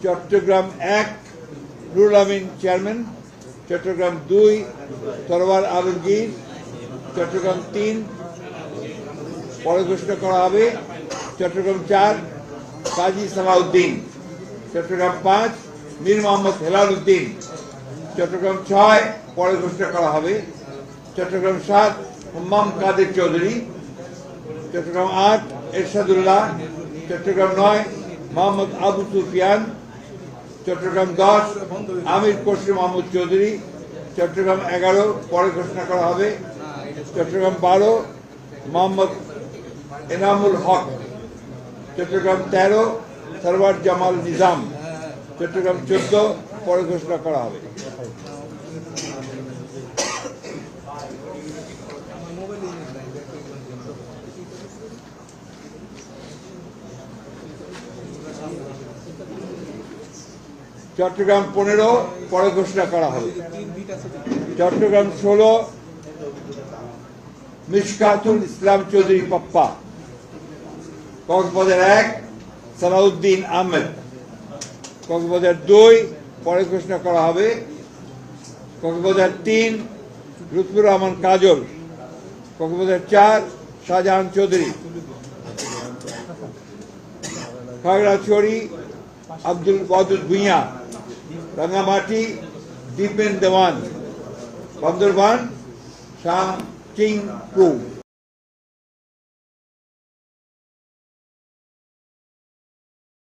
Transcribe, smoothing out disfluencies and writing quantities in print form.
Chittagong 1 Nurul Amin chairman, Chittagong 2 Sarwar Alamgir, Chittagong 3 পরে ঘোষণা করা হবে, চট্টগ্রাম 4 কাজী সালাউদ্দিন, চট্টগ্রাম 5 মীর মোহাম্মদ হেলাল উদ্দিন, চট্টগ্রাম 6 পরে ঘোষণা করা হবে, চট্টগ্রাম 7 হুম্মাম কাদের চৌধুরী, চট্টগ্রাম 8 এরশাদুল্লাহ, চট্টগ্রাম 9 মোহাম্মদ আবু সুফিয়ান, চট্টগ্রাম 10 আমির খসরু মাহমুদ চৌধুরী, চট্টগ্রাম 11 পরে ঘোষণা করা হবে, চট্টগ্রাম 12 মোহাম্মদ এনামুল হক, চট্টগ্রাম 13 সরওয়ার জামাল নিজাম, চট্টগ্রাম 14 পরে ঘোষণা করা হবে। চট্টগ্রাম 15 পরে ঘোষণা করা হবে। চট্টগ্রাম 16 মিশকাতুল ইসলাম চৌধুরী পাপ্পা, কক্সবাজার 1 সালাউদ্দিন আহমেদ, কক্সবাজার 2 পরে ঘোষণা করা হবে, কক্সবাজার 3 লুৎফুর রহমান কাজল, কক্সবাজার 4 শাহজাহান চৌধুরী, খাগড়াছড়ি আব্দুল ওয়াদুদ ভুঁইয়া, রাঙ্গামাটি দীপেন দেওয়ান, বান্দরবান শাহ কিং প্রু।